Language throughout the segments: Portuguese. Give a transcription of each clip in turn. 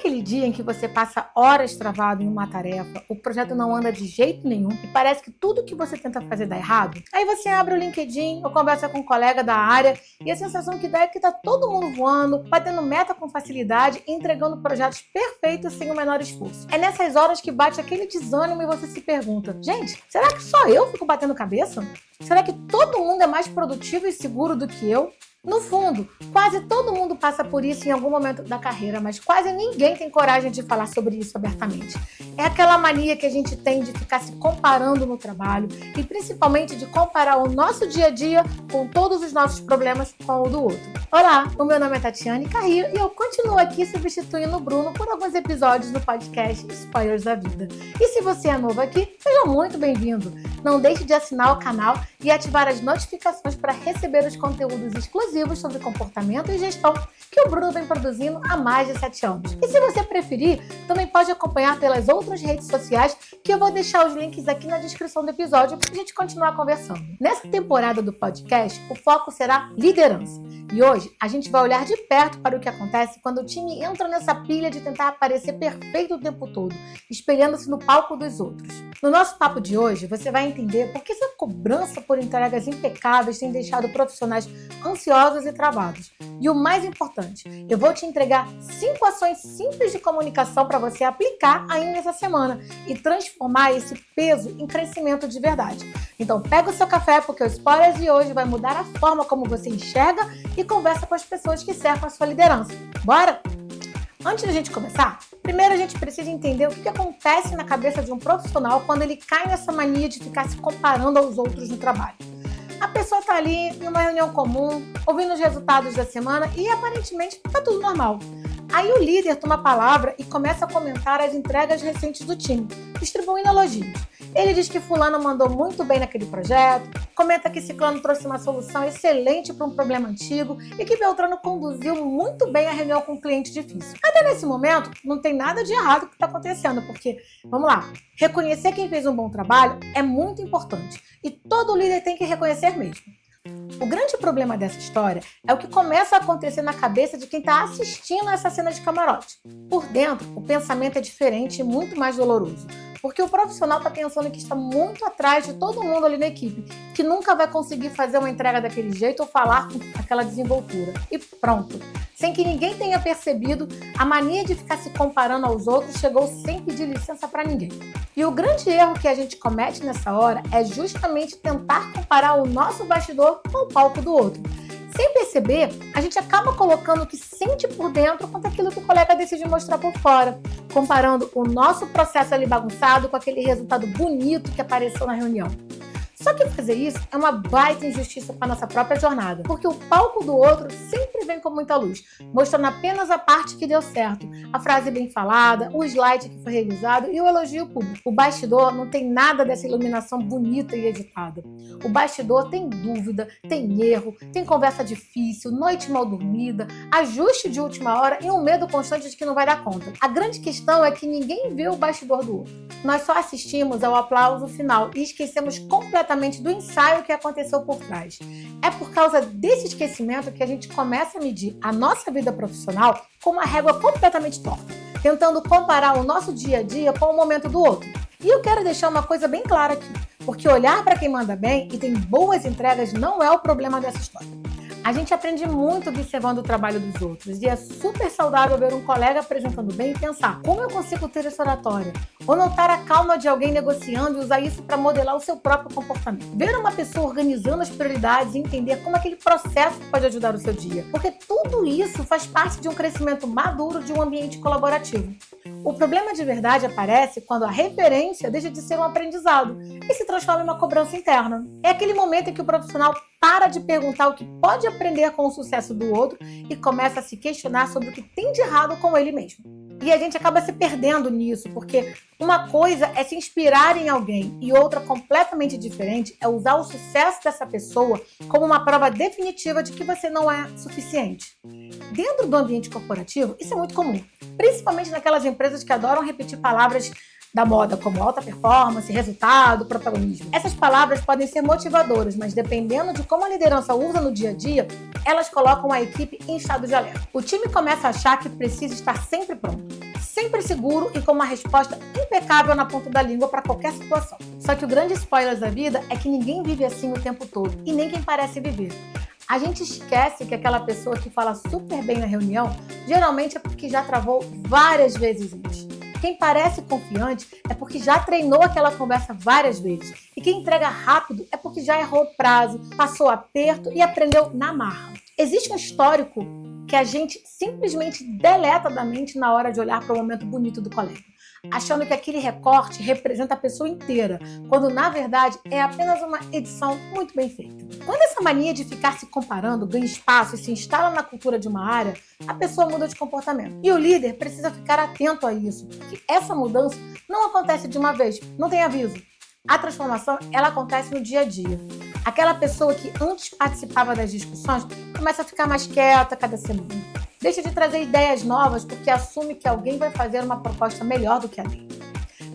aquele dia em que você passa horas travado em uma tarefa, o projeto não anda de jeito nenhum e parece que tudo que você tenta fazer dá errado? Aí você abre o LinkedIn ou conversa com um colega da área e a sensação que dá é que tá todo mundo voando, batendo meta com facilidade e entregando projetos perfeitos sem o menor esforço. É nessas horas que bate aquele desânimo e você se pergunta: gente, será que só eu fico batendo cabeça? Será que todo mundo é mais produtivo e seguro do que eu? No fundo, quase todo mundo passa por isso em algum momento da carreira, mas quase ninguém tem coragem de falar sobre isso abertamente. É aquela mania que a gente tem de ficar se comparando no trabalho e principalmente de comparar o nosso dia a dia com todos os nossos problemas com o do outro. Olá, o meu nome é Tatiane Carrillo e eu continuo aqui substituindo o Bruno por alguns episódios do podcast Spoilers da Vida. E se você é novo aqui, seja muito bem-vindo. Não deixe de assinar o canal e ativar as notificações para receber os conteúdos exclusivos sobre comportamento e gestão que o Bruno vem produzindo há mais de 7 anos. E se você preferir, também pode acompanhar pelas outras redes sociais, que eu vou deixar os links aqui na descrição do episódio para a gente continuar conversando. Nessa temporada do podcast, o foco será liderança. E hoje a gente vai olhar de perto para o que acontece quando o time entra nessa pilha de tentar aparecer perfeito o tempo todo, espelhando-se no palco dos outros. No nosso papo de hoje, você vai entender por que essa cobrança por entregas impecáveis tem deixado profissionais ansiosos e travados. E o mais importante, eu vou te entregar 5 ações simples de comunicação para você aplicar ainda essa semana e transformar esse peso em crescimento de verdade. Então pega o seu café, porque o Spoilers de hoje vai mudar a forma como você enxerga e conversa com as pessoas que cercam a sua liderança. Bora? Antes da gente começar, primeiro a gente precisa entender o que acontece na cabeça de um profissional quando ele cai nessa mania de ficar se comparando aos outros no trabalho. A pessoa está ali em uma reunião comum, ouvindo os resultados da semana e aparentemente está tudo normal. Aí o líder toma a palavra e começa a comentar as entregas recentes do time, distribuindo elogios. Ele diz que fulano mandou muito bem naquele projeto, comenta que ciclano trouxe uma solução excelente para um problema antigo e que Beltrano conduziu muito bem a reunião com um cliente difícil. Até nesse momento, não tem nada de errado que está acontecendo, porque, vamos lá, reconhecer quem fez um bom trabalho é muito importante e todo líder tem que reconhecer mesmo. O grande problema dessa história é o que começa a acontecer na cabeça de quem está assistindo a essa cena de camarote. Por dentro, o pensamento é diferente e muito mais doloroso, porque o profissional está pensando que está muito atrás de todo mundo ali na equipe, que nunca vai conseguir fazer uma entrega daquele jeito ou falar com aquela desenvoltura. E pronto. Sem que ninguém tenha percebido, a mania de ficar se comparando aos outros chegou sem pedir licença para ninguém. E o grande erro que a gente comete nessa hora é justamente tentar comparar o nosso bastidor com o palco do outro. Sem perceber, a gente acaba colocando o que sente por dentro com aquilo que o colega decide mostrar por fora, comparando o nosso processo ali bagunçado com aquele resultado bonito que apareceu na reunião. Só que fazer isso é uma baita injustiça para a nossa própria jornada, porque o palco do outro sempre vem com muita luz, mostrando apenas a parte que deu certo, a frase bem falada, o slide que foi revisado e o elogio público. O bastidor não tem nada dessa iluminação bonita e editada. O bastidor tem dúvida, tem erro, tem conversa difícil, noite mal dormida, ajuste de última hora e um medo constante de que não vai dar conta. A grande questão é que ninguém vê o bastidor do outro. Nós só assistimos ao aplauso final e esquecemos completamente do ensaio que aconteceu por trás. É por causa desse esquecimento que a gente começa a medir a nossa vida profissional com uma régua completamente torta, tentando comparar o nosso dia a dia com o momento do outro. E eu quero deixar uma coisa bem clara aqui, porque olhar para quem manda bem e tem boas entregas não é o problema dessa história. A gente aprende muito observando o trabalho dos outros e é super saudável ver um colega apresentando bem e pensar: como eu consigo ter essa oratória? Ou notar a calma de alguém negociando e usar isso para modelar o seu próprio comportamento. Ver uma pessoa organizando as prioridades e entender como aquele processo pode ajudar o seu dia. Porque tudo isso faz parte de um crescimento maduro de um ambiente colaborativo. O problema de verdade aparece quando a referência deixa de ser um aprendizado e se transforma em uma cobrança interna. É aquele momento em que o profissional para de perguntar o que pode aprender com o sucesso do outro e começa a se questionar sobre o que tem de errado com ele mesmo. E a gente acaba se perdendo nisso, porque uma coisa é se inspirar em alguém e outra completamente diferente é usar o sucesso dessa pessoa como uma prova definitiva de que você não é suficiente. Dentro do ambiente corporativo, isso é muito comum, principalmente naquelas empresas que adoram repetir palavras da moda, como alta performance, resultado, protagonismo. Essas palavras podem ser motivadoras, mas dependendo de como a liderança usa no dia a dia, elas colocam a equipe em estado de alerta. O time começa a achar que precisa estar sempre pronto, sempre seguro e com uma resposta impecável na ponta da língua para qualquer situação. Só que o grande spoiler da vida é que ninguém vive assim o tempo todo, e nem quem parece viver. A gente esquece que aquela pessoa que fala super bem na reunião, geralmente é porque já travou várias vezes antes. Quem parece confiante é porque já treinou aquela conversa várias vezes. E quem entrega rápido é porque já errou o prazo, passou aperto e aprendeu na marra. Existe um histórico que a gente simplesmente deleta da mente na hora de olhar para o momento bonito do colega, achando que aquele recorte representa a pessoa inteira, quando na verdade é apenas uma edição muito bem feita. Quando essa mania de ficar se comparando ganha espaço e se instala na cultura de uma área, a pessoa muda de comportamento. E o líder precisa ficar atento a isso, porque essa mudança não acontece de uma vez, não tem aviso. A transformação, ela acontece no dia a dia. Aquela pessoa que antes participava das discussões começa a ficar mais quieta cada semana. Deixa de trazer ideias novas porque assume que alguém vai fazer uma proposta melhor do que a dele.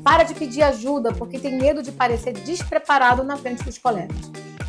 Para de pedir ajuda porque tem medo de parecer despreparado na frente dos colegas.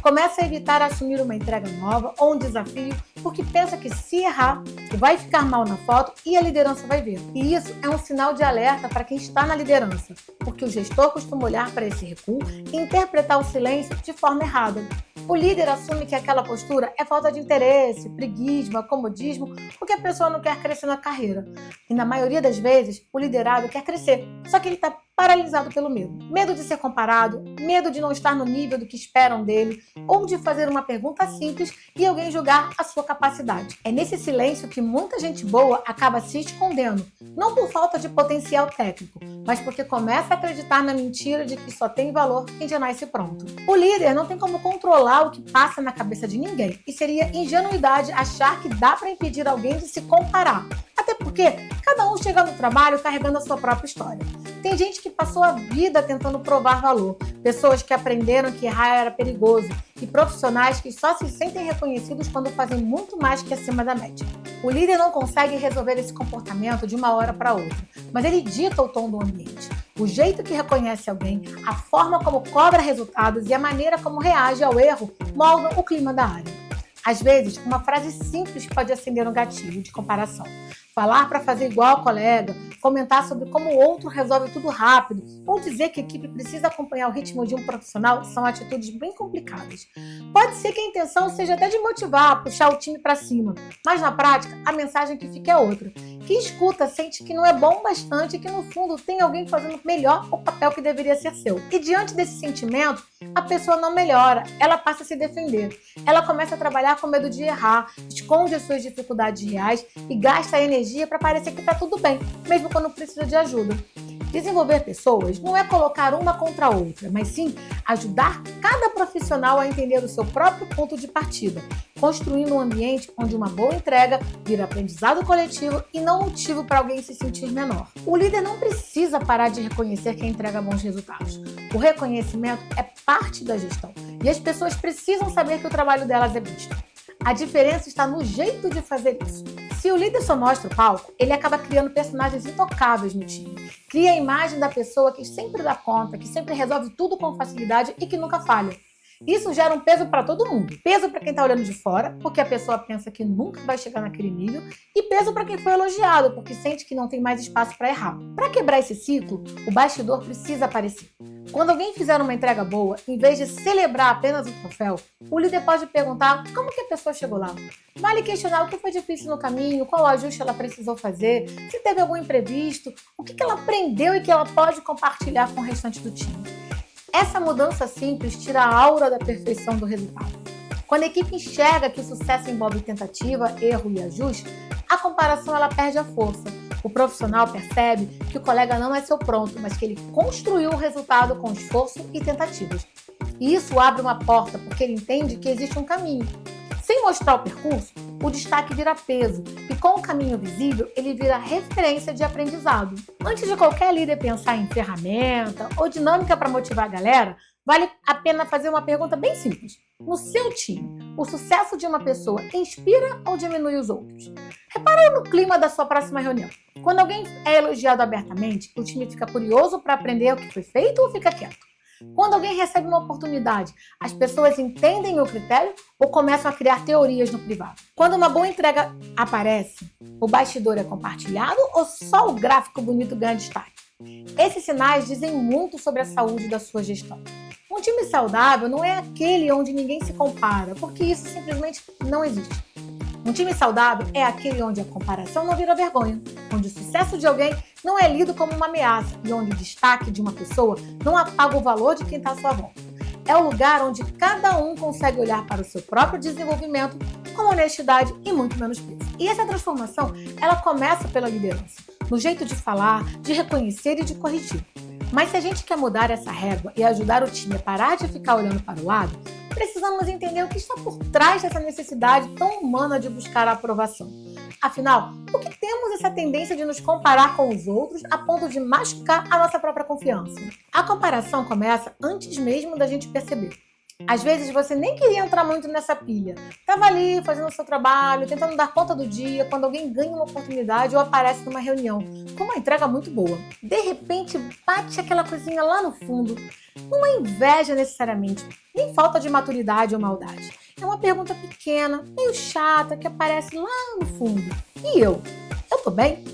Começa a evitar assumir uma entrega nova ou um desafio porque pensa que se errar, vai ficar mal na foto e a liderança vai ver. E isso é um sinal de alerta para quem está na liderança, porque o gestor costuma olhar para esse recuo e interpretar o silêncio de forma errada. O líder assume que aquela postura é falta de interesse, preguiça, acomodismo, porque a pessoa não quer crescer na carreira. E na maioria das vezes, o liderado quer crescer, só que ele está paralisado pelo medo. Medo de ser comparado, medo de não estar no nível do que esperam dele, ou de fazer uma pergunta simples e alguém julgar a sua capacidade. É nesse silêncio que muita gente boa acaba se escondendo, não por falta de potencial técnico, mas porque começa a acreditar na mentira de que só tem valor quem já nasce pronto. O líder não tem como controlar o que passa na cabeça de ninguém, e seria ingenuidade achar que dá para impedir alguém de se comparar. Até porque cada um chega no trabalho carregando a sua própria história. Tem gente que passou a vida tentando provar valor, pessoas que aprenderam que errar era perigoso e profissionais que só se sentem reconhecidos quando fazem muito mais que acima da média. O líder não consegue resolver esse comportamento de uma hora para outra, mas ele dita o tom do ambiente. O jeito que reconhece alguém, a forma como cobra resultados e a maneira como reage ao erro moldam o clima da área. Às vezes, uma frase simples pode acender um gatilho de comparação. Falar para fazer igual ao colega, comentar sobre como o outro resolve tudo rápido, ou dizer que a equipe precisa acompanhar o ritmo de um profissional são atitudes bem complicadas. Pode ser que a intenção seja até de motivar, puxar o time para cima, mas na prática a mensagem que fica é outra. Quem escuta sente que não é bom bastante e que no fundo tem alguém fazendo melhor o papel que deveria ser seu. E diante desse sentimento, a pessoa não melhora, ela passa a se defender. Ela começa a trabalhar com medo de errar, esconde as suas dificuldades reais e gasta energia para parecer que está tudo bem, mesmo quando precisa de ajuda. Desenvolver pessoas não é colocar uma contra a outra, mas sim ajudar cada profissional a entender o seu próprio ponto de partida, construindo um ambiente onde uma boa entrega vira aprendizado coletivo e não motivo para alguém se sentir menor. O líder não precisa parar de reconhecer quem entrega bons resultados. O reconhecimento é parte da gestão e as pessoas precisam saber que o trabalho delas é visto. A diferença está no jeito de fazer isso. Se o líder só mostra o palco, ele acaba criando personagens intocáveis no time. Cria a imagem da pessoa que sempre dá conta, que sempre resolve tudo com facilidade e que nunca falha. Isso gera um peso para todo mundo. Peso para quem está olhando de fora, porque a pessoa pensa que nunca vai chegar naquele nível, e peso para quem foi elogiado, porque sente que não tem mais espaço para errar. Para quebrar esse ciclo, o bastidor precisa aparecer. Quando alguém fizer uma entrega boa, em vez de celebrar apenas o troféu, o líder pode perguntar como que a pessoa chegou lá. Vale questionar o que foi difícil no caminho, qual ajuste ela precisou fazer, se teve algum imprevisto, o que ela aprendeu e que ela pode compartilhar com o restante do time. Essa mudança simples tira a aura da perfeição do resultado. Quando a equipe enxerga que o sucesso envolve tentativa, erro e ajuste, a comparação ela perde a força. O profissional percebe que o colega não é seu pronto, mas que ele construiu o resultado com esforço e tentativas. E isso abre uma porta, porque ele entende que existe um caminho. Sem mostrar o percurso, o destaque vira peso, e com o caminho visível, ele vira referência de aprendizado. Antes de qualquer líder pensar em ferramenta ou dinâmica para motivar a galera, vale a pena fazer uma pergunta bem simples. No seu time, o sucesso de uma pessoa inspira ou diminui os outros? Repara no clima da sua próxima reunião. Quando alguém é elogiado abertamente, o time fica curioso para aprender o que foi feito ou fica quieto? Quando alguém recebe uma oportunidade, as pessoas entendem o critério ou começam a criar teorias no privado? Quando uma boa entrega aparece, o bastidor é compartilhado ou só o gráfico bonito ganha destaque? Esses sinais dizem muito sobre a saúde da sua gestão. Um time saudável não é aquele onde ninguém se compara, porque isso simplesmente não existe. Um time saudável é aquele onde a comparação não vira vergonha, onde o sucesso de alguém não é lido como uma ameaça e onde o destaque de uma pessoa não apaga o valor de quem está à sua volta. É o lugar onde cada um consegue olhar para o seu próprio desenvolvimento com honestidade e muito menos peso. E essa transformação, ela começa pela liderança, no jeito de falar, de reconhecer e de corrigir. Mas se a gente quer mudar essa régua e ajudar o time a parar de ficar olhando para o lado, precisamos entender o que está por trás dessa necessidade tão humana de buscar a aprovação. Afinal, por que temos essa tendência de nos comparar com os outros a ponto de machucar a nossa própria confiança? A comparação começa antes mesmo da gente perceber. Às vezes você nem queria entrar muito nessa pilha. Estava ali fazendo o seu trabalho, tentando dar conta do dia, quando alguém ganha uma oportunidade ou aparece numa reunião com uma entrega muito boa. De repente bate aquela coisinha lá no fundo. Não é inveja necessariamente, nem falta de maturidade ou maldade. É uma pergunta pequena, meio chata, que aparece lá no fundo. E eu? Eu tô bem?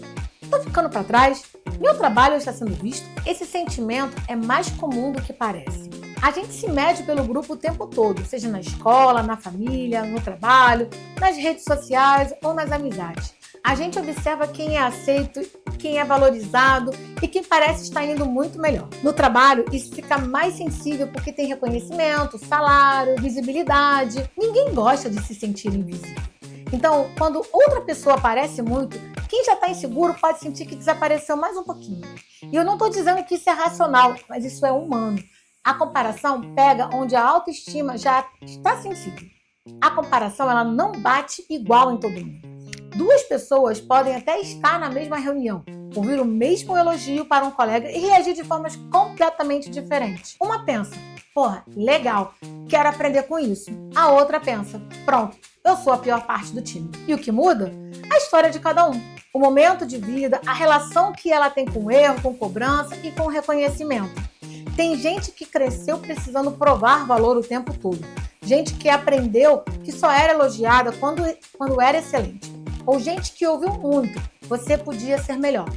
Tô ficando para trás? Meu trabalho está sendo visto? Esse sentimento é mais comum do que parece. A gente se mede pelo grupo o tempo todo, seja na escola, na família, no trabalho, nas redes sociais ou nas amizades. A gente observa quem é aceito, quem é valorizado e quem parece estar indo muito melhor. No trabalho, isso fica mais sensível porque tem reconhecimento, salário, visibilidade. Ninguém gosta de se sentir invisível. Então, quando outra pessoa aparece muito, quem já está inseguro pode sentir que desapareceu mais um pouquinho. E eu não estou dizendo que isso é racional, mas isso é humano. A comparação pega onde a autoestima já está sensível. A comparação ela não bate igual em todo mundo. Duas pessoas podem até estar na mesma reunião, ouvir o mesmo elogio para um colega e reagir de formas completamente diferentes. Uma pensa, porra, legal, quero aprender com isso. A outra pensa, pronto, eu sou a pior parte do time. E o que muda? A história de cada um. O momento de vida, a relação que ela tem com o erro, com cobrança e com reconhecimento. Tem gente que cresceu precisando provar valor o tempo todo. Gente que aprendeu que só era elogiada quando era excelente. Ou gente que ouviu muito, você podia ser melhor.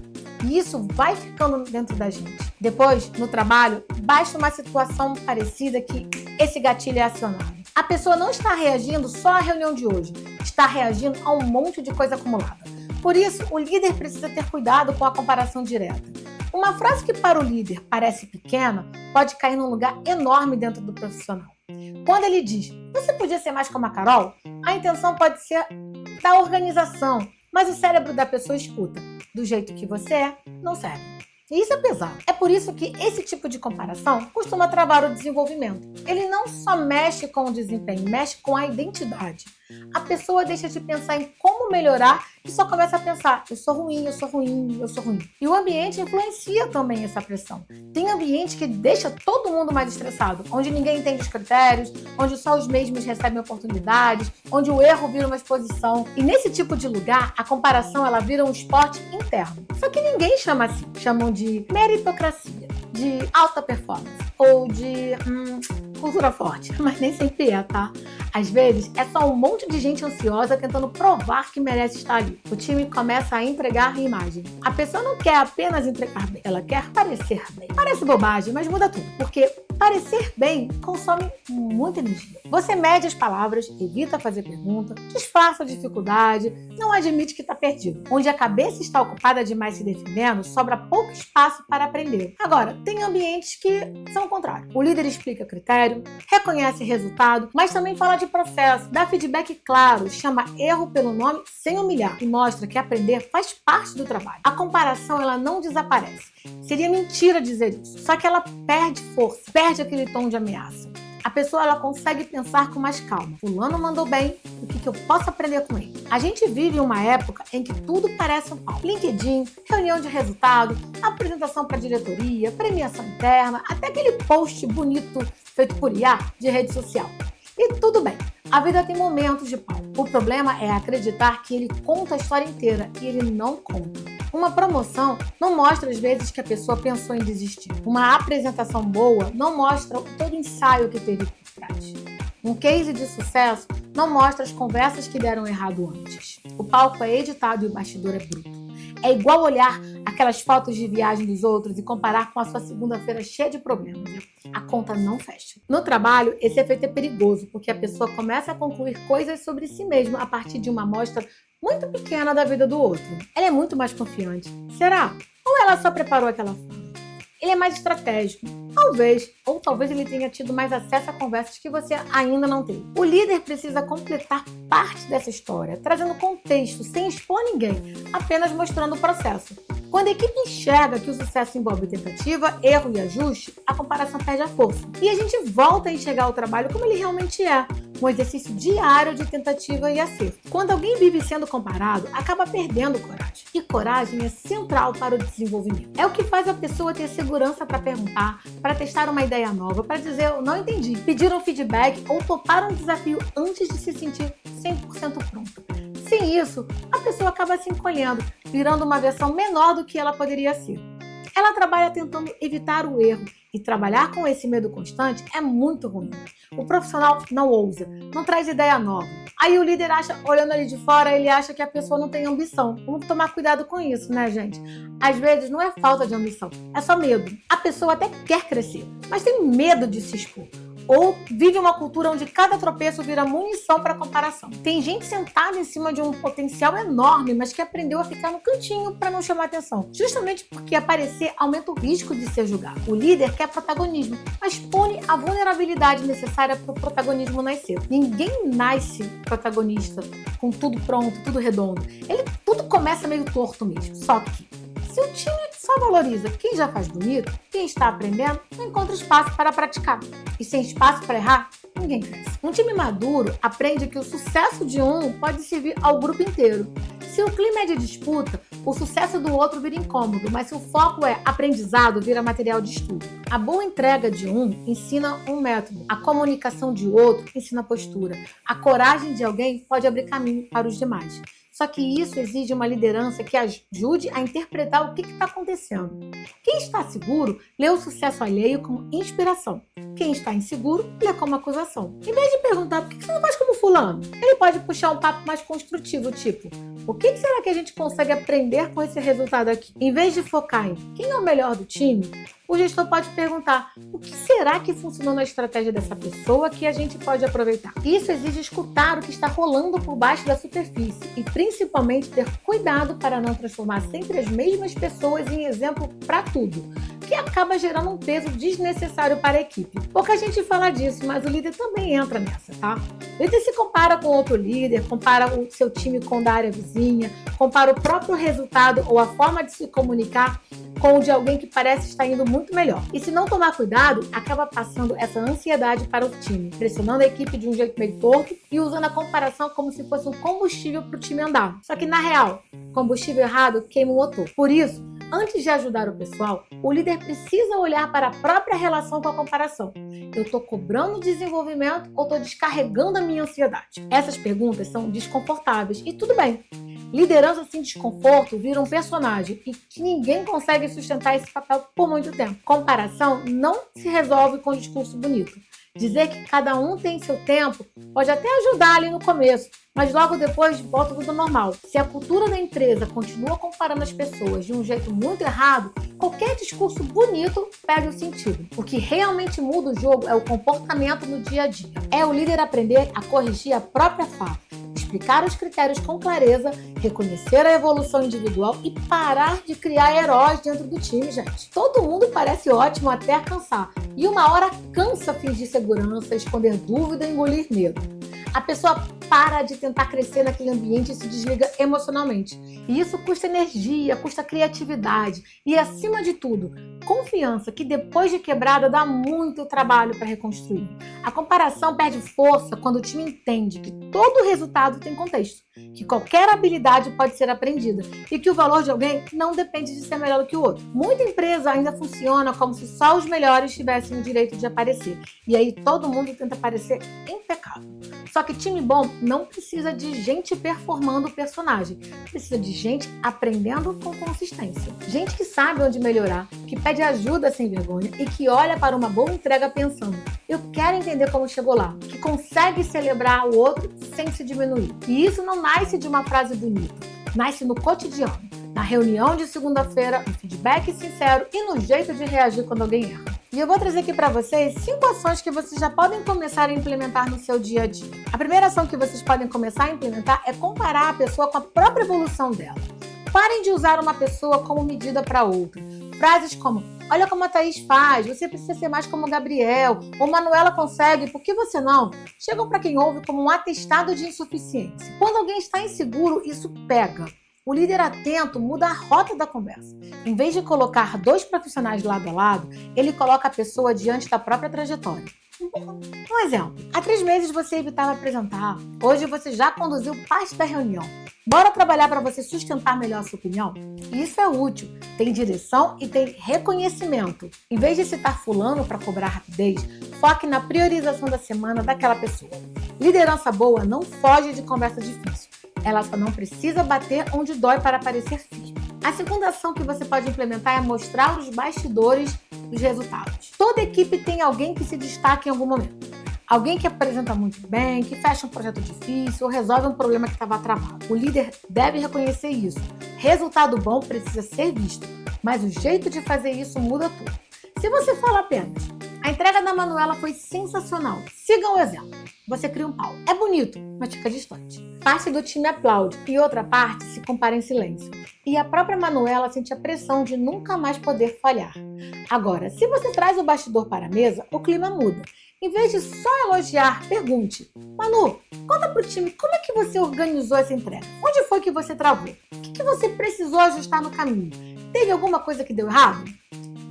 E isso vai ficando dentro da gente. Depois, no trabalho, basta uma situação parecida que esse gatilho é acionado. A pessoa não está reagindo só à reunião de hoje, está reagindo a um monte de coisa acumulada. Por isso, o líder precisa ter cuidado com a comparação direta. Uma frase que para o líder parece pequena pode cair num lugar enorme dentro do profissional. Quando ele diz, você podia ser mais como a Carol, a intenção pode ser da organização, mas o cérebro da pessoa escuta. Do jeito que você é, não serve. E isso é pesado. É por isso que esse tipo de comparação costuma travar o desenvolvimento. Ele não só mexe com o desempenho, mexe com a identidade. A pessoa deixa de pensar em como melhorar e só começa a pensar, eu sou ruim, eu sou ruim, eu sou ruim. E o ambiente influencia também essa pressão. Tem ambiente que deixa todo mundo mais estressado, onde ninguém entende os critérios, onde só os mesmos recebem oportunidades, onde o erro vira uma exposição. E nesse tipo de lugar, a comparação ela vira um esporte interno. Só que ninguém chama assim. Chamam de meritocracia, de alta performance ou de cultura forte, mas nem sempre é, tá? Às vezes, é só um monte de gente ansiosa tentando provar que merece estar ali. O time começa a entregar imagem. A pessoa não quer apenas entregar bem, ela quer parecer bem. Parece bobagem, mas muda tudo, porque parecer bem consome muita energia. Você mede as palavras, evita fazer pergunta, disfarça a dificuldade, não admite que está perdido. Onde a cabeça está ocupada demais se defendendo, sobra pouco espaço para aprender. Agora, tem ambientes que são o contrário. O líder explica critério, reconhece resultado, mas também fala de processo, dá feedback claro, chama erro pelo nome sem humilhar e mostra que aprender faz parte do trabalho. A comparação ela não desaparece. Seria mentira dizer isso, só que ela perde força, perde aquele tom de ameaça. A pessoa ela consegue pensar com mais calma. Fulano mandou bem, o que eu posso aprender com ele? A gente vive uma época em que tudo parece um pau. LinkedIn, reunião de resultado, apresentação para diretoria, premiação interna, até aquele post bonito feito por IA de rede social. E tudo bem, a vida tem momentos de pau. O problema é acreditar que ele conta a história inteira e ele não conta. Uma promoção não mostra às vezes que a pessoa pensou em desistir. Uma apresentação boa não mostra todo o ensaio que teve por trás. Um case de sucesso não mostra as conversas que deram errado antes. O palco é editado e o bastidor é bruto. É igual olhar aquelas fotos de viagem dos outros e comparar com a sua segunda-feira cheia de problemas. A conta não fecha. No trabalho, esse efeito é perigoso, porque a pessoa começa a concluir coisas sobre si mesma a partir de uma amostra muito pequena da vida do outro. Ela é muito mais confiante. Será? Ou ela só preparou aquela fala? Ele é mais estratégico. Talvez, ou talvez ele tenha tido mais acesso a conversas que você ainda não teve. O líder precisa completar parte dessa história, trazendo contexto, sem expor ninguém, apenas mostrando o processo. Quando a equipe enxerga que o sucesso envolve tentativa, erro e ajuste, a comparação perde a força. E a gente volta a enxergar o trabalho como ele realmente é, um exercício diário de tentativa e acerto. Quando alguém vive sendo comparado, acaba perdendo coragem. E coragem é central para o desenvolvimento. É o que faz a pessoa ter segurança para perguntar, para testar uma ideia nova, para dizer eu não entendi, pedir um feedback ou topar um desafio antes de se sentir 100% pronto. Sem isso, a pessoa acaba se encolhendo, virando uma versão menor do que ela poderia ser. Ela trabalha tentando evitar o erro e trabalhar com esse medo constante é muito ruim. O profissional não ousa, não traz ideia nova. Aí o líder acha, olhando ali de fora, ele acha que a pessoa não tem ambição. Vamos tomar cuidado com isso, né, gente? Às vezes não é falta de ambição, é só medo. A pessoa até quer crescer, mas tem medo de se expor. Ou vive uma cultura onde cada tropeço vira munição para comparação. Tem gente sentada em cima de um potencial enorme, mas que aprendeu a ficar no cantinho para não chamar atenção. Justamente porque aparecer aumenta o risco de ser julgado. O líder quer protagonismo, mas pune a vulnerabilidade necessária para o protagonismo nascer. Ninguém nasce protagonista com tudo pronto, tudo redondo. Tudo começa meio torto mesmo. Só que se o time só valoriza quem já faz bonito, quem está aprendendo não encontra espaço para praticar. E sem espaço para errar, ninguém cresce. Um time maduro aprende que o sucesso de um pode servir ao grupo inteiro. Se o clima é de disputa, o sucesso do outro vira incômodo, mas se o foco é aprendizado, vira material de estudo. A boa entrega de um ensina um método, a comunicação de outro ensina postura, a coragem de alguém pode abrir caminho para os demais. Só que isso exige uma liderança que ajude a interpretar o que está acontecendo. Quem está seguro lê o sucesso alheio como inspiração. Quem está inseguro lê como acusação. Em vez de perguntar por que você não faz como fulano, ele pode puxar um papo mais construtivo, tipo, o que será que a gente consegue aprender com esse resultado aqui? Em vez de focar em quem é o melhor do time, o gestor pode perguntar o que será que funcionou na estratégia dessa pessoa que a gente pode aproveitar. Isso exige escutar o que está rolando por baixo da superfície e principalmente ter cuidado para não transformar sempre as mesmas pessoas em exemplo para tudo, que acaba gerando um peso desnecessário para a equipe. Pouca gente fala disso, mas o líder também entra nessa, tá? O líder se compara com outro líder, compara o seu time com o da área vizinha, compara o próprio resultado ou a forma de se comunicar com o de alguém que parece estar indo muito melhor. E se não tomar cuidado, acaba passando essa ansiedade para o time, pressionando a equipe de um jeito meio torto e usando a comparação como se fosse um combustível para o time andar. Só que, na real, combustível errado queima o motor. Por isso, antes de ajudar o pessoal, o líder precisa olhar para a própria relação com a comparação. Eu estou cobrando desenvolvimento ou estou descarregando a minha ansiedade? Essas perguntas são desconfortáveis e tudo bem. Liderança sem desconforto vira um personagem e que ninguém consegue sustentar esse papel por muito tempo. Comparação não se resolve com um discurso bonito. Dizer que cada um tem seu tempo pode até ajudar ali no começo, mas logo depois volta tudo normal. Se a cultura da empresa continua comparando as pessoas de um jeito muito errado, qualquer discurso bonito perde o sentido. O que realmente muda o jogo é o comportamento no dia a dia. É o líder aprender a corrigir a própria fala, explicar os critérios com clareza, reconhecer a evolução individual e parar de criar heróis dentro do time, gente. Todo mundo parece ótimo até cansar. E uma hora cansa fingir segurança, esconder dúvida e engolir medo. A pessoa para de tentar crescer naquele ambiente e se desliga emocionalmente. E isso custa energia, custa criatividade e, acima de tudo, confiança, que depois de quebrada dá muito trabalho para reconstruir. A comparação perde força quando o time entende que todo resultado tem contexto, que qualquer habilidade pode ser aprendida e que o valor de alguém não depende de ser melhor do que o outro. Muita empresa ainda funciona como se só os melhores tivessem o direito de aparecer, e aí todo mundo tenta parecer impecável. Só que time bom não precisa de gente performando o personagem, precisa de gente aprendendo com consistência. Gente que sabe onde melhorar, que pede ajuda sem vergonha e que olha para uma boa entrega pensando: eu quero entender como chegou lá, que consegue celebrar o outro sem se diminuir. E isso não nasce de uma frase bonita, nasce no cotidiano, na reunião de segunda-feira, no feedback sincero e no jeito de reagir quando alguém erra. E eu vou trazer aqui para vocês 5 ações que vocês já podem começar a implementar no seu dia a dia. A primeira ação que vocês podem começar a implementar é comparar a pessoa com a própria evolução dela. Parem de usar uma pessoa como medida para outra. Frases como: olha como a Thaís faz, você precisa ser mais como o Gabriel, ou Manuela consegue, por que você não? Chegam para quem ouve como um atestado de insuficiência. Quando alguém está inseguro, isso pega. O líder atento muda a rota da conversa. Em vez de colocar 2 profissionais lado a lado, ele coloca a pessoa diante da própria trajetória. Um exemplo: há 3 meses você evitava apresentar, hoje você já conduziu parte da reunião. Bora trabalhar para você sustentar melhor a sua opinião? Isso é útil, tem direção e tem reconhecimento. Em vez de citar fulano para cobrar rapidez, foque na priorização da semana daquela pessoa. Liderança boa não foge de conversa difícil. Ela só não precisa bater onde dói para parecer firme. A segunda ação que você pode implementar é mostrar os bastidores dos resultados. Toda equipe tem alguém que se destaca em algum momento. Alguém que apresenta muito bem, que fecha um projeto difícil ou resolve um problema que estava travado. O líder deve reconhecer isso. Resultado bom precisa ser visto, mas o jeito de fazer isso muda tudo. Se você fala apenas: a entrega da Manuela foi sensacional, siga o exemplo. Você cria um pau. É bonito, mas fica distante. Parte do time aplaude e outra parte se compara em silêncio. E a própria Manuela sente a pressão de nunca mais poder falhar. Agora, se você traz o bastidor para a mesa, o clima muda. Em vez de só elogiar, pergunte: Manu, conta pro time como é que você organizou essa entrega? Onde foi que você travou? O que você precisou ajustar no caminho? Teve alguma coisa que deu errado?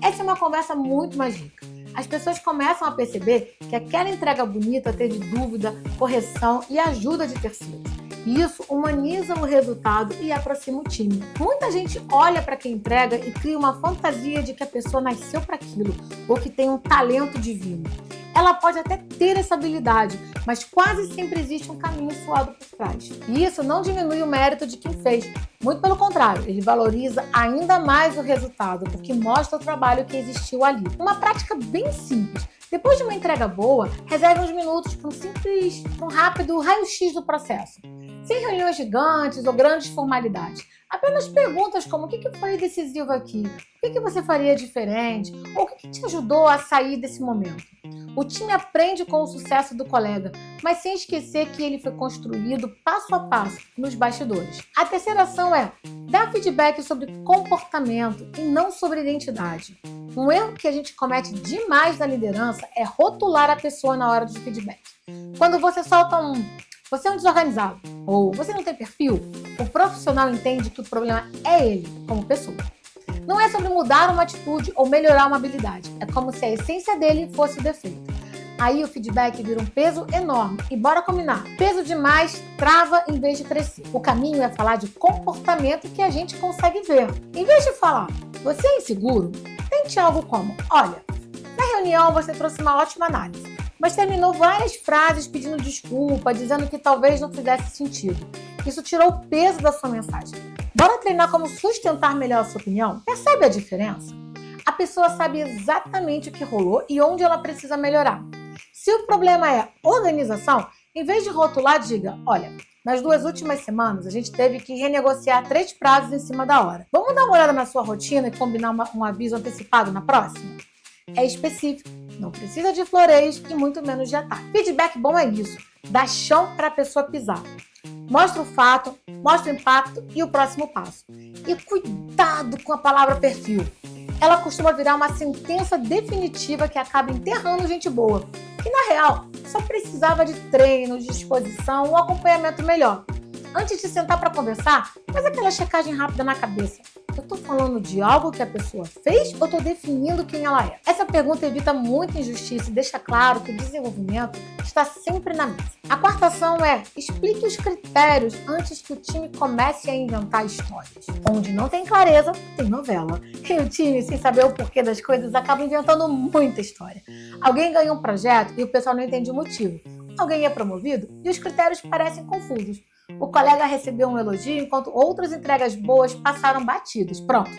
Essa é uma conversa muito mais rica. As pessoas começam a perceber que aquela entrega bonita teve dúvida, correção e ajuda de terceiros. E isso humaniza o resultado e aproxima o time. Muita gente olha para quem entrega e cria uma fantasia de que a pessoa nasceu para aquilo ou que tem um talento divino. Ela pode até ter essa habilidade, mas quase sempre existe um caminho suado por trás. E isso não diminui o mérito de quem fez. Muito pelo contrário, ele valoriza ainda mais o resultado, porque mostra o trabalho que existiu ali. Uma prática bem simples. Depois de uma entrega boa, reserve uns minutos para um rápido raio-x do processo. Sem reuniões gigantes ou grandes formalidades. Apenas perguntas como: o que foi decisivo aqui? O que você faria diferente? Ou o que te ajudou a sair desse momento? O time aprende com o sucesso do colega, mas sem esquecer que ele foi construído passo a passo nos bastidores. A terceira ação é dar feedback sobre comportamento e não sobre identidade. Um erro que a gente comete demais na liderança é rotular a pessoa na hora do feedback. Quando você solta você é um desorganizado, ou você não tem perfil, o profissional entende que o problema é ele, como pessoa. Não é sobre mudar uma atitude ou melhorar uma habilidade, é como se a essência dele fosse o defeito. Aí o feedback vira um peso enorme, e bora combinar, peso demais trava em vez de crescer. O caminho é falar de comportamento que a gente consegue ver. Em vez de falar: você é inseguro, tente algo como: olha, na reunião você trouxe uma ótima análise, mas terminou várias frases pedindo desculpa, dizendo que talvez não fizesse sentido. Isso tirou o peso da sua mensagem. Bora treinar como sustentar melhor a sua opinião? Percebe a diferença? A pessoa sabe exatamente o que rolou e onde ela precisa melhorar. Se o problema é organização, em vez de rotular, diga: olha, nas 2 últimas semanas a gente teve que renegociar 3 prazos em cima da hora. Vamos dar uma olhada na sua rotina e combinar um aviso antecipado na próxima? É específico, não precisa de floreios e muito menos de ataque. Feedback bom é isso, dá chão para a pessoa pisar. Mostra o fato, mostra o impacto e o próximo passo. E cuidado com a palavra perfil. Ela costuma virar uma sentença definitiva que acaba enterrando gente boa. E na real, só precisava de treino, de disposição, um acompanhamento melhor. Antes de sentar para conversar, faz aquela checagem rápida na cabeça. Eu estou falando de algo que a pessoa fez ou estou definindo quem ela é? Essa pergunta evita muita injustiça e deixa claro que o desenvolvimento está sempre na mesa. A quarta ação é: explique os critérios antes que o time comece a inventar histórias. Onde não tem clareza, tem novela. E o time, sem saber o porquê das coisas, acaba inventando muita história. Alguém ganha um projeto e o pessoal não entende o motivo. Alguém é promovido e os critérios parecem confusos. O colega recebeu um elogio enquanto outras entregas boas passaram batidas. Pronto.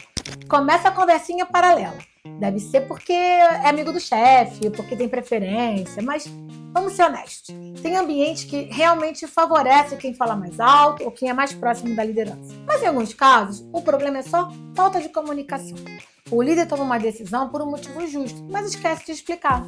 Começa a conversinha paralela. Deve ser porque é amigo do chefe, porque tem preferência, mas vamos ser honestos. Tem ambiente que realmente favorece quem fala mais alto ou quem é mais próximo da liderança. Mas em alguns casos, o problema é só falta de comunicação. O líder toma uma decisão por um motivo justo, mas esquece de explicar.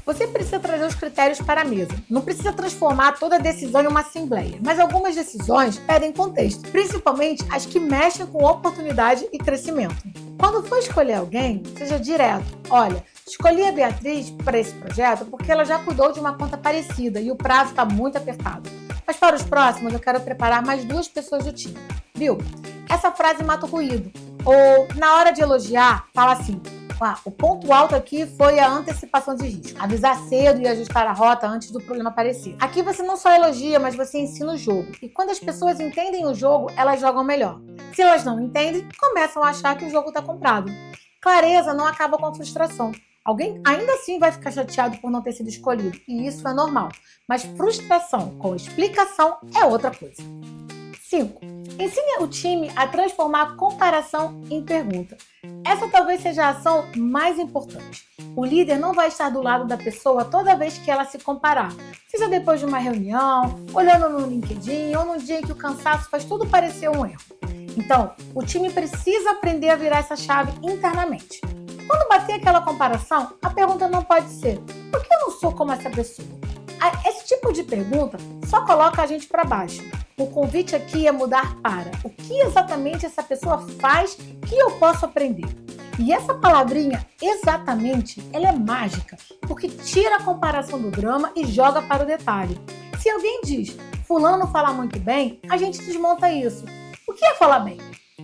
Você precisa trazer os critérios para a mesa. Não precisa transformar toda a decisão em uma assembleia, mas algumas decisões pedem contexto, principalmente as que mexem com oportunidade e crescimento. Quando for escolher alguém, seja direto. Olha, escolhi a Beatriz para esse projeto porque ela já cuidou de uma conta parecida e o prazo está muito apertado. Mas para os próximos, eu quero preparar mais 2 pessoas do time. Viu? Essa frase mata o ruído. Ou, na hora de elogiar, fala assim: o ponto alto aqui foi a antecipação de risco. Avisar cedo e ajustar a rota antes do problema aparecer. Aqui você não só elogia, mas você ensina o jogo. E quando as pessoas entendem o jogo, elas jogam melhor. Se elas não entendem, começam a achar que o jogo está comprado. Clareza não acaba com a frustração. Alguém ainda assim vai ficar chateado por não ter sido escolhido. E isso é normal. Mas frustração com explicação é outra coisa. 5. Ensine o time a transformar a comparação em pergunta. Essa talvez seja a ação mais importante. O líder não vai estar do lado da pessoa toda vez que ela se comparar. Seja depois de uma reunião, olhando no LinkedIn ou num dia em que o cansaço faz tudo parecer um erro. Então, o time precisa aprender a virar essa chave internamente. Quando bater aquela comparação, a pergunta não pode ser: por que eu não sou como essa pessoa? Esse tipo de pergunta só coloca a gente para baixo. O convite aqui é mudar para: o que exatamente essa pessoa faz que eu posso aprender? E essa palavrinha, exatamente, ela é mágica, porque tira a comparação do drama e joga para o detalhe. Se alguém diz: fulano fala muito bem, a gente desmonta isso. O que é falar bem?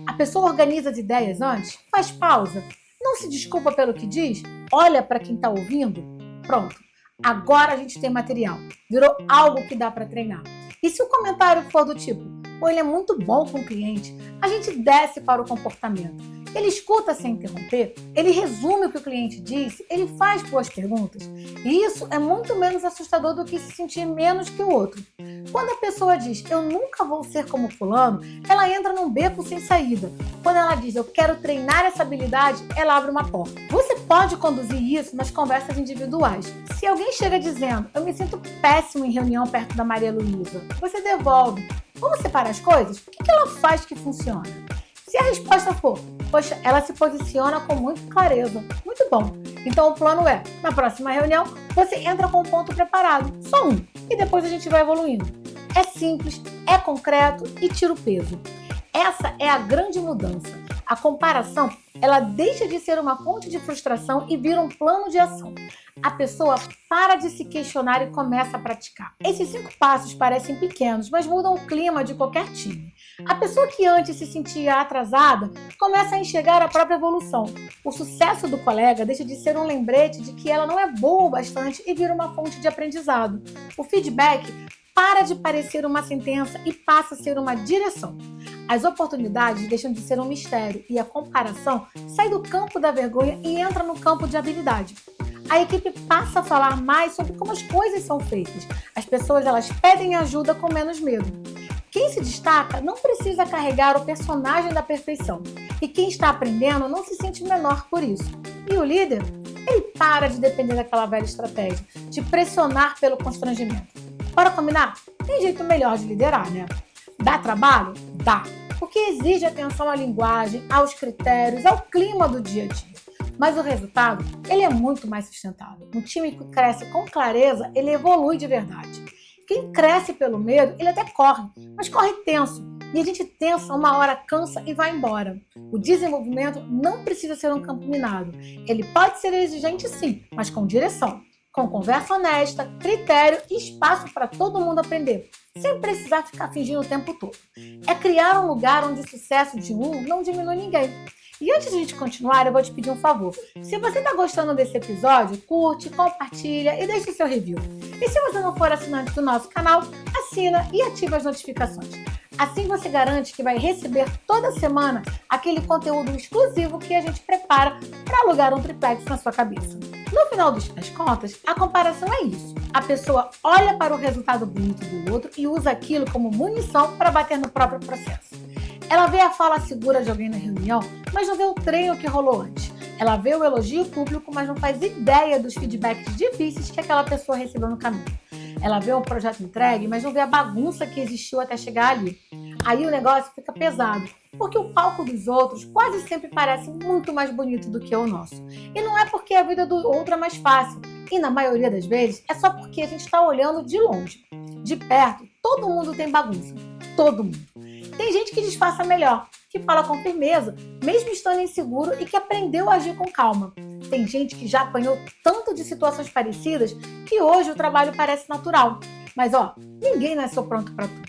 A pessoa organiza as ideias antes, faz pausa, não se desculpa pelo que diz, olha para quem está ouvindo. Pronto, agora a gente tem material, virou algo que dá para treinar. E se o comentário for do tipo: pô, ele é muito bom com o cliente, a gente desce para o comportamento. Ele escuta sem interromper, ele resume o que o cliente disse, ele faz boas perguntas. E isso é muito menos assustador do que se sentir menos que o outro. Quando a pessoa diz: eu nunca vou ser como fulano, ela entra num beco sem saída. Quando ela diz: eu quero treinar essa habilidade, ela abre uma porta. Você pode conduzir isso nas conversas individuais. Se alguém chega dizendo: eu me sinto péssimo em reunião perto da Maria Luísa, você devolve: vamos separar as coisas? O que ela faz que funciona? Se a resposta for: poxa, ela se posiciona com muita clareza. Muito bom. Então o plano é: na próxima reunião, você entra com um ponto preparado. Só um. E depois a gente vai evoluindo. É simples, é concreto e tira o peso. Essa é a grande mudança. A comparação, ela deixa de ser uma fonte de frustração e vira um plano de ação. A pessoa para de se questionar e começa a praticar. Esses 5 passos parecem pequenos, mas mudam o clima de qualquer time. A pessoa que antes se sentia atrasada começa a enxergar a própria evolução. O sucesso do colega deixa de ser um lembrete de que ela não é boa o bastante e vira uma fonte de aprendizado. O feedback para de parecer uma sentença e passa a ser uma direção. As oportunidades deixam de ser um mistério e a comparação sai do campo da vergonha e entra no campo de habilidade. A equipe passa a falar mais sobre como as coisas são feitas. As pessoas elas pedem ajuda com menos medo. Quem se destaca não precisa carregar o personagem da perfeição. E quem está aprendendo não se sente menor por isso. E o líder, ele para de depender daquela velha estratégia, de pressionar pelo constrangimento. Para combinar, tem jeito melhor de liderar, né? Dá trabalho? Dá. Porque exige atenção à linguagem, aos critérios, ao clima do dia a dia. Mas o resultado, ele é muito mais sustentável. Um time que cresce com clareza, ele evolui de verdade. Quem cresce pelo medo, ele até corre, mas corre tenso. E a gente tensa, uma hora cansa e vai embora. O desenvolvimento não precisa ser um campo minado. Ele pode ser exigente sim, mas com direção. com conversa honesta, critério e espaço para todo mundo aprender, sem precisar ficar fingindo o tempo todo. É criar um lugar onde o sucesso de um não diminui ninguém. E antes de a gente continuar, eu vou te pedir um favor. Se você está gostando desse episódio, curte, compartilha e deixe seu review. E se você não for assinante do nosso canal, assina e ativa as notificações. Assim você garante que vai receber toda semana aquele conteúdo exclusivo que a gente prepara para alugar um triplex na sua cabeça. No final das contas, a comparação é isso. A pessoa olha para o resultado bonito do outro e usa aquilo como munição para bater no próprio processo. Ela vê a fala segura de alguém na reunião, mas não vê o treino que rolou antes. Ela vê o elogio público, mas não faz ideia dos feedbacks difíceis que aquela pessoa recebeu no caminho. Ela vê o projeto entregue, mas não vê a bagunça que existiu até chegar ali. Aí o negócio fica pesado, porque o palco dos outros quase sempre parece muito mais bonito do que o nosso. E não é porque a vida do outro é mais fácil, e na maioria das vezes é só porque a gente está olhando de longe. De perto, todo mundo tem bagunça. Todo mundo. Tem gente que disfarça melhor, que fala com firmeza, mesmo estando inseguro e que aprendeu a agir com calma. Tem gente que já apanhou tanto de situações parecidas que hoje o trabalho parece natural. Mas ninguém nasceu pronto para tudo.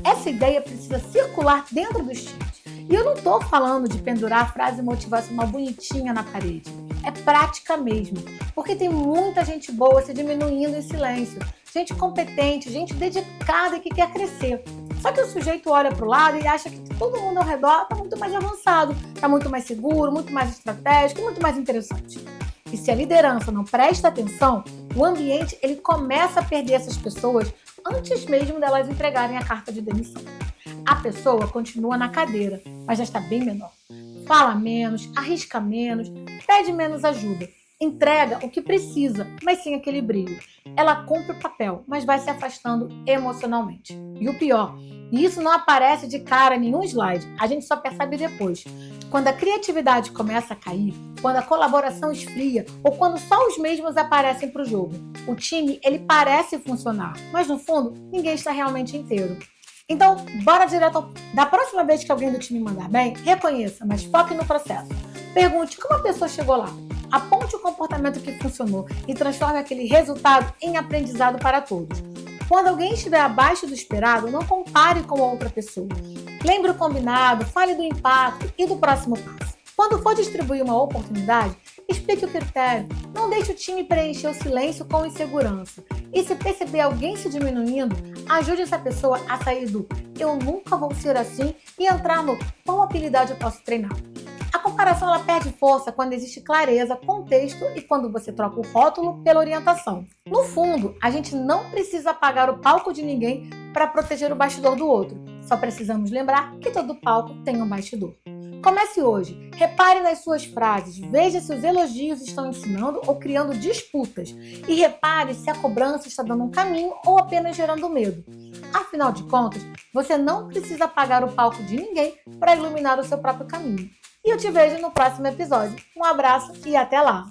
Essa ideia precisa circular dentro dos times. E eu não estou falando de pendurar a frase motivacional bonitinha na parede. É prática mesmo, porque tem muita gente boa se diminuindo em silêncio. Gente competente, gente dedicada e que quer crescer. Só que o sujeito olha para o lado e acha que todo mundo ao redor está muito mais avançado, está muito mais seguro, muito mais estratégico e muito mais interessante. E se a liderança não presta atenção, o ambiente ele começa a perder essas pessoas antes mesmo delas entregarem a carta de demissão. A pessoa continua na cadeira, mas já está bem menor. Fala menos, arrisca menos, pede menos ajuda. Entrega o que precisa, mas sem aquele brilho. Ela cumpre o papel, mas vai se afastando emocionalmente. E o pior, isso não aparece de cara em nenhum slide, a gente só percebe depois. Quando a criatividade começa a cair, quando a colaboração esfria ou quando só os mesmos aparecem para o jogo. O time, ele parece funcionar, mas no fundo, ninguém está realmente inteiro. Então, bora direto da próxima vez que alguém do time mandar bem, reconheça, mas foque no processo. Pergunte como a pessoa chegou lá. Aponte o comportamento que funcionou e transforme aquele resultado em aprendizado para todos. Quando alguém estiver abaixo do esperado, não compare com a outra pessoa. Lembre o combinado, fale do impacto e do próximo passo. Quando for distribuir uma oportunidade, explique o critério. Não deixe o time preencher o silêncio com insegurança. E se perceber alguém se diminuindo, ajude essa pessoa a sair do "eu nunca vou ser assim" e entrar no "qual habilidade eu posso treinar". A comparação ela perde força quando existe clareza, contexto e quando você troca o rótulo pela orientação. No fundo, a gente não precisa apagar o palco de ninguém para proteger o bastidor do outro. Só precisamos lembrar que todo palco tem um bastidor. Comece hoje. Repare nas suas frases. Veja se os elogios estão ensinando ou criando disputas. E repare se a cobrança está dando um caminho ou apenas gerando medo. Afinal de contas, você não precisa apagar o palco de ninguém para iluminar o seu próprio caminho. E eu te vejo no próximo episódio. Um abraço e até lá!